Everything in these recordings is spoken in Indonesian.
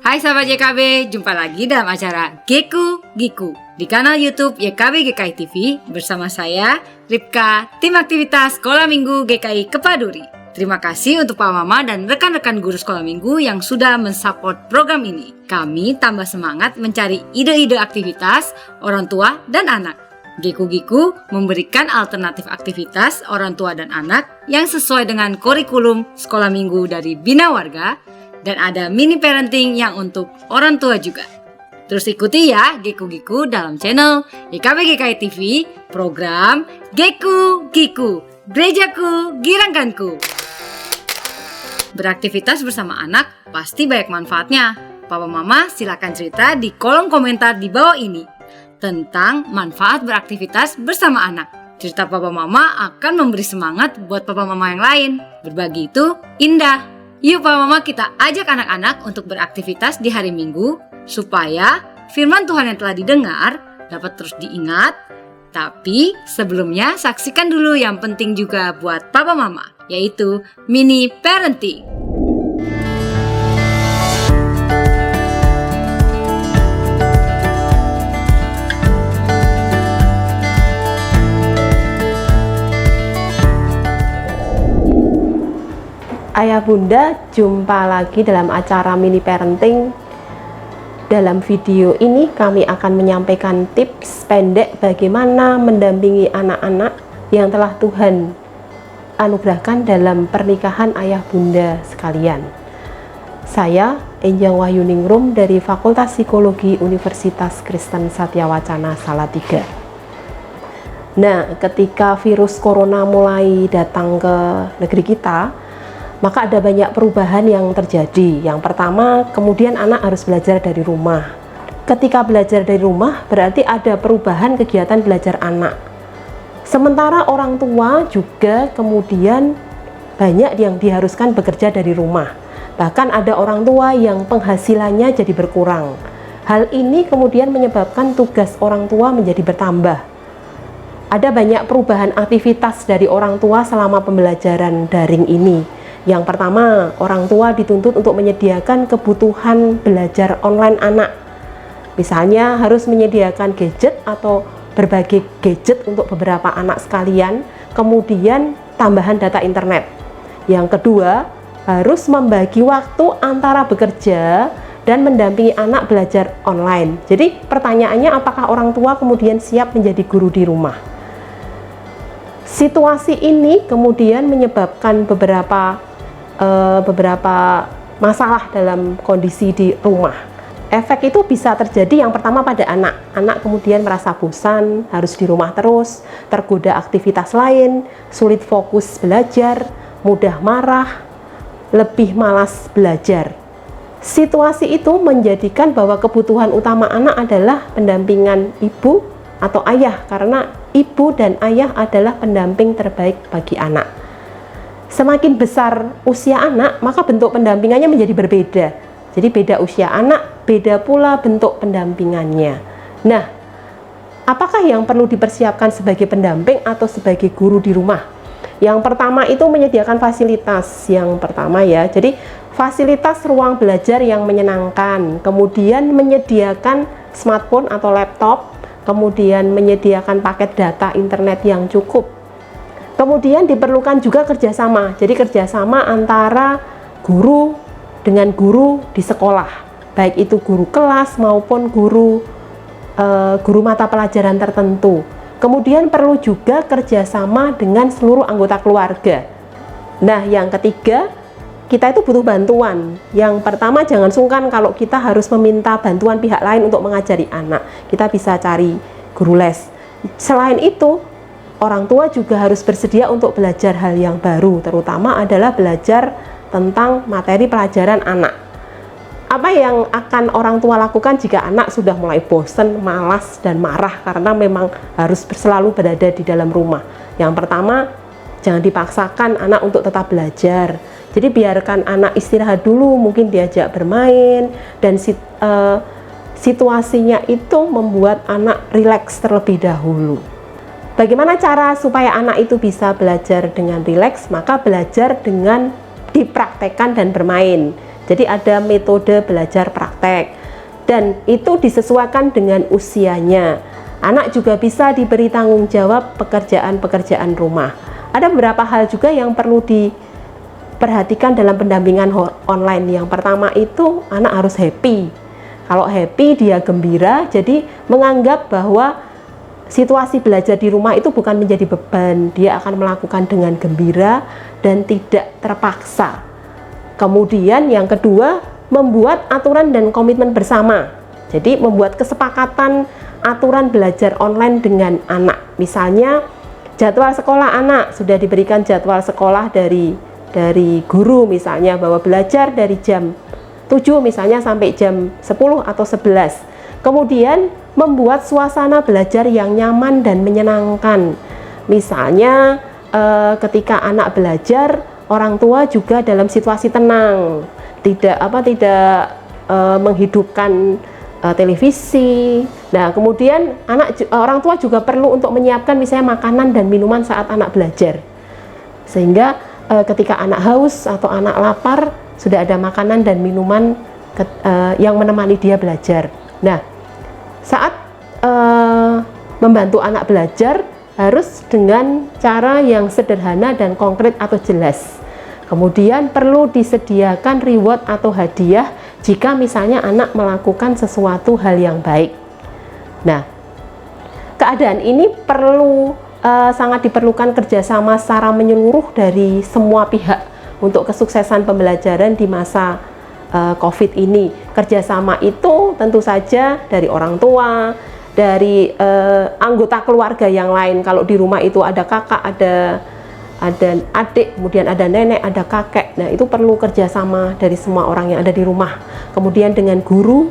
Hai sahabat YKB, jumpa lagi dalam acara Geku Giku di kanal YouTube YKB GKI TV bersama saya, Ripka, tim aktivitas Sekolah Minggu GKI Kepaduri. Terima kasih untuk Pak Mama dan rekan-rekan guru Sekolah Minggu yang sudah mensupport program ini. Kami tambah semangat mencari ide-ide aktivitas orang tua dan anak. Geku Giku memberikan alternatif aktivitas orang tua dan anak yang sesuai dengan kurikulum Sekolah Minggu dari Bina Warga. Dan ada mini parenting yang untuk orang tua juga. Terus ikuti ya Geku Giku dalam channel YKB GKI TV, program Geku Giku, Gerejaku Girangkanku. Beraktivitas bersama anak pasti banyak manfaatnya. Papa Mama silakan cerita di kolom komentar di bawah ini tentang manfaat beraktivitas bersama anak. Cerita Papa Mama akan memberi semangat buat Papa Mama yang lain. Berbagi itu indah. Yuk Papa Mama kita ajak anak-anak untuk beraktivitas di hari Minggu supaya firman Tuhan yang telah didengar dapat terus diingat. Tapi sebelumnya saksikan dulu yang penting juga buat Papa Mama, yaitu mini parenting. Ayah Bunda, jumpa lagi dalam acara mini parenting. Dalam video ini kami akan menyampaikan tips pendek bagaimana mendampingi anak-anak yang telah Tuhan anugerahkan dalam pernikahan ayah bunda sekalian. Saya Enjang Wahyuningrum dari Fakultas Psikologi Universitas Kristen Satyawacana Salatiga. Nah, ketika virus corona mulai datang ke negeri kita, maka ada banyak perubahan yang terjadi. Yang pertama, kemudian anak harus belajar dari rumah. Ketika belajar dari rumah, berarti ada perubahan kegiatan belajar anak. Sementara orang tua juga kemudian banyak yang diharuskan bekerja dari rumah. Bahkan ada orang tua yang penghasilannya jadi berkurang. Hal ini kemudian menyebabkan tugas orang tua menjadi bertambah. Ada banyak perubahan aktivitas dari orang tua selama pembelajaran daring ini. Yang pertama, orang tua dituntut untuk menyediakan kebutuhan belajar online anak. Misalnya harus menyediakan gadget atau berbagai gadget untuk beberapa anak sekalian, kemudian tambahan data internet. Yang kedua, harus membagi waktu antara bekerja dan mendampingi anak belajar online. Jadi pertanyaannya, apakah orang tua kemudian siap menjadi guru di rumah? Situasi ini kemudian menyebabkan beberapa masalah dalam kondisi di rumah. Efek itu bisa terjadi yang pertama pada anak. Anak kemudian merasa bosan, harus di rumah terus, tergoda aktivitas lain, sulit fokus belajar, mudah marah, lebih malas belajar. Situasi itu menjadikan bahwa kebutuhan utama anak adalah pendampingan ibu atau ayah, karena ibu dan ayah adalah pendamping terbaik bagi anak. Semakin besar usia anak, maka bentuk pendampingannya menjadi berbeda. Jadi beda usia anak, beda pula bentuk pendampingannya. Nah, apakah yang perlu dipersiapkan sebagai pendamping atau sebagai guru di rumah? Yang pertama itu menyediakan fasilitas. Yang pertama ya, jadi fasilitas ruang belajar yang menyenangkan. Kemudian menyediakan smartphone atau laptop. Kemudian menyediakan paket data internet yang cukup. Kemudian diperlukan juga kerjasama, jadi kerjasama antara guru dengan guru di sekolah, baik itu guru kelas maupun guru mata pelajaran tertentu. Kemudian perlu juga kerjasama dengan seluruh anggota keluarga. Nah, yang ketiga, kita itu butuh bantuan. Yang pertama, jangan sungkan kalau kita harus meminta bantuan pihak lain untuk mengajari anak. Kita bisa cari guru les. Selain itu, orang tua juga harus bersedia untuk belajar hal yang baru, terutama adalah belajar tentang materi pelajaran anak. Apa yang akan orang tua lakukan jika anak sudah mulai bosan, malas, dan marah karena memang harus selalu berada di dalam rumah? Yang pertama, jangan dipaksakan anak untuk tetap belajar. Jadi biarkan anak istirahat dulu, mungkin diajak bermain, dan situasinya itu membuat anak rileks terlebih dahulu. Bagaimana cara supaya anak itu bisa belajar dengan rileks? Maka belajar dengan dipraktekkan dan bermain. Jadi ada metode belajar praktek dan itu disesuaikan dengan usianya. Anak juga bisa diberi tanggung jawab pekerjaan-pekerjaan rumah. Ada beberapa hal juga yang perlu diperhatikan dalam pendampingan online. Yang pertama itu anak harus happy. Kalau happy dia gembira, jadi menganggap bahwa situasi belajar di rumah itu bukan menjadi beban. Dia akan melakukan dengan gembira dan tidak terpaksa. Kemudian yang kedua, membuat aturan dan komitmen bersama. Jadi membuat kesepakatan aturan belajar online dengan anak. Misalnya jadwal sekolah anak sudah diberikan jadwal sekolah dari guru, misalnya bahwa belajar dari jam 7 misalnya sampai jam 10 atau 11. Kemudian membuat suasana belajar yang nyaman dan menyenangkan. Misalnya ketika anak belajar, orang tua juga dalam situasi tenang, tidak menghidupkan televisi. Nah, kemudian orang tua juga perlu untuk menyiapkan misalnya makanan dan minuman saat anak belajar. Sehingga ketika anak haus atau anak lapar, sudah ada makanan dan minuman yang menemani dia belajar. Nah, saat membantu anak belajar harus dengan cara yang sederhana dan konkret atau jelas. Kemudian perlu disediakan reward atau hadiah jika misalnya anak melakukan sesuatu hal yang baik. Nah, keadaan ini sangat diperlukan kerjasama secara menyeluruh dari semua pihak untuk kesuksesan pembelajaran di masa COVID ini. Kerjasama itu tentu saja dari orang tua, dari anggota keluarga yang lain. Kalau di rumah itu ada kakak, ada adik, kemudian ada nenek, ada kakek. Nah, itu perlu kerjasama dari semua orang yang ada di rumah. Kemudian dengan guru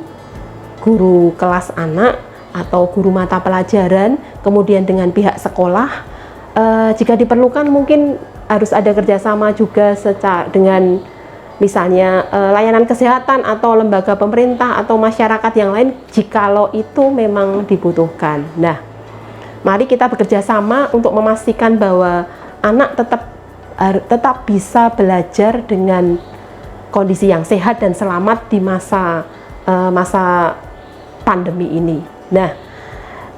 kelas anak atau guru mata pelajaran, kemudian dengan pihak sekolah. Jika diperlukan mungkin harus ada kerjasama juga dengan misalnya layanan kesehatan atau lembaga pemerintah atau masyarakat yang lain jikalau itu memang dibutuhkan. Nah, mari kita bekerja sama untuk memastikan bahwa anak tetap bisa belajar dengan kondisi yang sehat dan selamat di masa pandemi ini. Nah,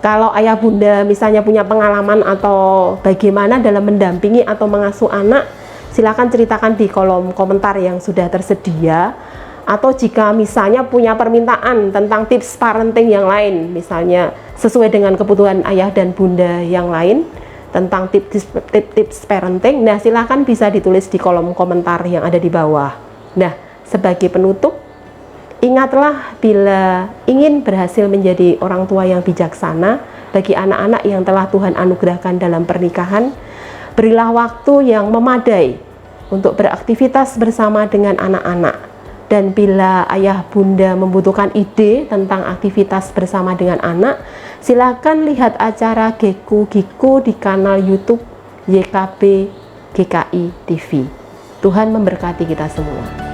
kalau ayah bunda misalnya punya pengalaman atau bagaimana dalam mendampingi atau mengasuh anak, silakan ceritakan di kolom komentar yang sudah tersedia. Atau jika misalnya punya permintaan tentang tips parenting yang lain, misalnya sesuai dengan kebutuhan ayah dan bunda yang lain, tentang tips parenting, nah silahkan bisa ditulis di kolom komentar yang ada di bawah. Nah, sebagai penutup, ingatlah bila ingin berhasil menjadi orang tua yang bijaksana bagi anak-anak yang telah Tuhan anugerahkan dalam pernikahan, berilah waktu yang memadai untuk beraktivitas bersama dengan anak-anak. Dan bila ayah bunda membutuhkan ide tentang aktivitas bersama dengan anak, silakan lihat acara Geku Giku di kanal YouTube YKB GKI TV. Tuhan memberkati kita semua.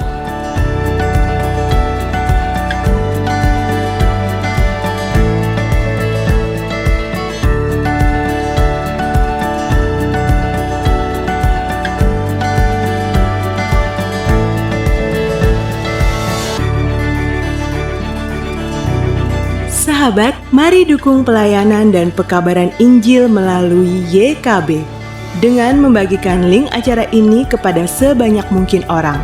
Sahabat, mari dukung pelayanan dan pekabaran Injil melalui YKB dengan membagikan link acara ini kepada sebanyak mungkin orang.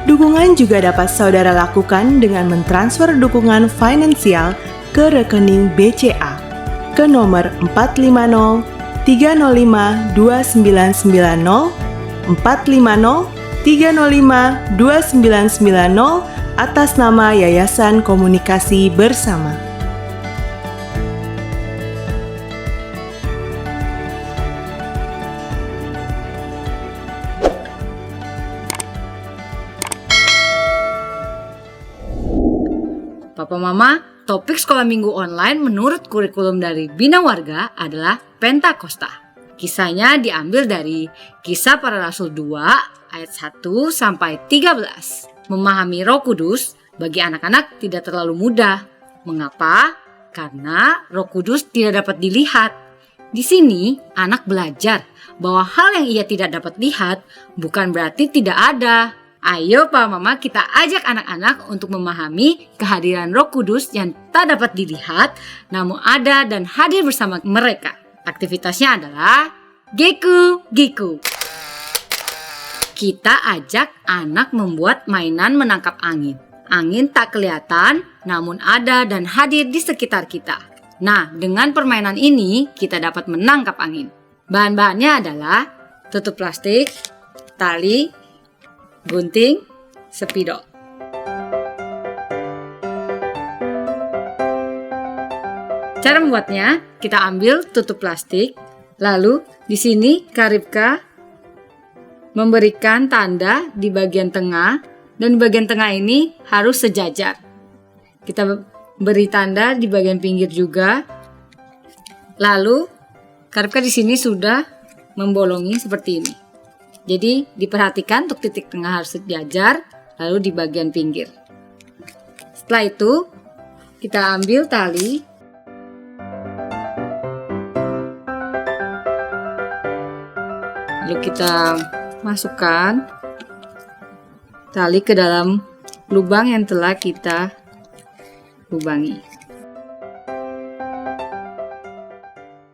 Dukungan juga dapat saudara lakukan dengan mentransfer dukungan finansial ke rekening BCA ke nomor 450 305 2990 450 305 2990 atas nama Yayasan Komunikasi Bersama. Papa Mama, topik sekolah minggu online menurut kurikulum dari Bina Warga adalah Pentakosta. Kisahnya diambil dari Kisah Para Rasul 2 ayat 1 sampai 13. Memahami Roh Kudus bagi anak-anak tidak terlalu mudah. Mengapa? Karena Roh Kudus tidak dapat dilihat. Di sini anak belajar bahwa hal yang ia tidak dapat lihat bukan berarti tidak ada. Ayo Papa Mama kita ajak anak-anak untuk memahami kehadiran Roh Kudus yang tak dapat dilihat namun ada dan hadir bersama mereka. Aktivitasnya adalah Geku Giku. Kita ajak anak membuat mainan menangkap angin. Angin tak kelihatan namun ada dan hadir di sekitar kita. Nah, dengan permainan ini kita dapat menangkap angin. Bahan-bahannya adalah tutup plastik, tali, gunting, spidol. Cara membuatnya, kita ambil tutup plastik, lalu di sini Kak Ripka memberikan tanda di bagian tengah, dan di bagian tengah ini harus sejajar. Kita beri tanda di bagian pinggir juga. Lalu Kak Ripka di sini sudah membolongi seperti ini. Jadi diperhatikan untuk titik tengah harus sejajar, lalu di bagian pinggir. Setelah itu kita ambil tali, lalu kita masukkan tali ke dalam lubang yang telah kita lubangi.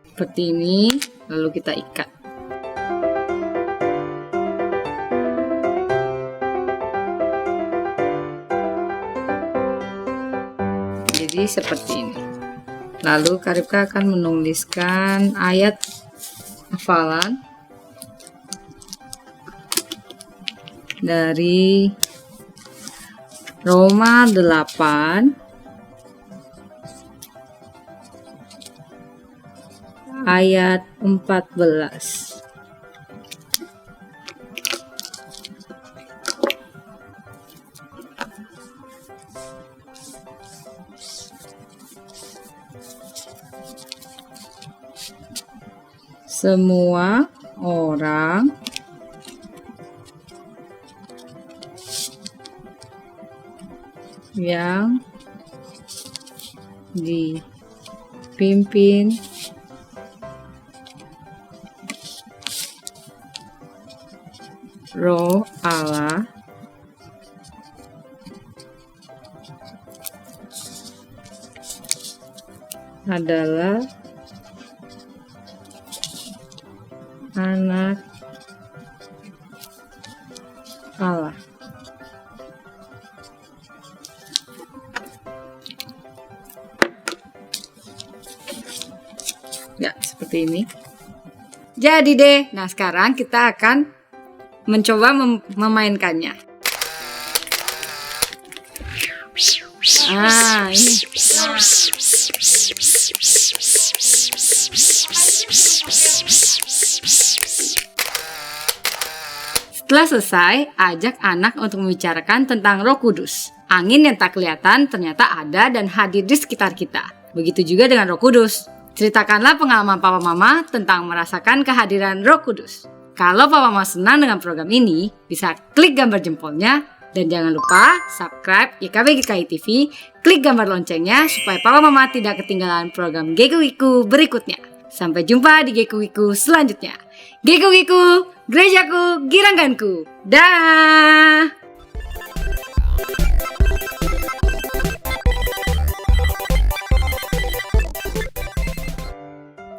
Seperti ini, lalu kita ikat. Jadi seperti ini. Lalu Kak Ripka akan menuliskan ayat hafalan dari Roma 8 ayat 14. Semua orang yang dipimpin Roh Allah adalah anak Allah. Ya, seperti ini. Jadi deh, nah sekarang kita akan mencoba memainkannya. Ini. Setelah selesai, ajak anak untuk membicarakan tentang Roh Kudus. Angin yang tak kelihatan ternyata ada dan hadir di sekitar kita. Begitu juga dengan Roh Kudus. Ceritakanlah pengalaman Papa Mama tentang merasakan kehadiran Roh Kudus. Kalau Papa Mama senang dengan program ini, bisa klik gambar jempolnya. Dan jangan lupa subscribe YKB GKI TV, klik gambar loncengnya supaya Papa Mama tidak ketinggalan program Geku Giku berikutnya. Sampai jumpa di Geku Giku selanjutnya. Geku Giku, gerejaku, giranganku. Dah.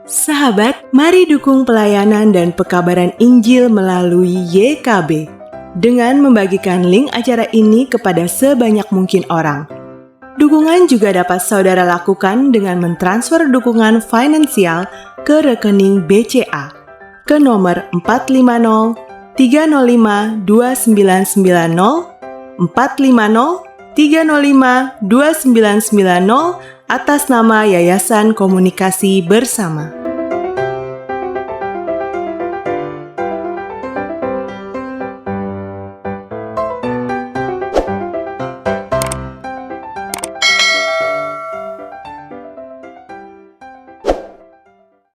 Sahabat, mari dukung pelayanan dan pekabaran Injil melalui YKB dengan membagikan link acara ini kepada sebanyak mungkin orang. Dukungan juga dapat saudara lakukan dengan mentransfer dukungan finansial ke rekening BCA ke nomor 450 305 2990 450 305 2990 atas nama Yayasan Komunikasi Bersama.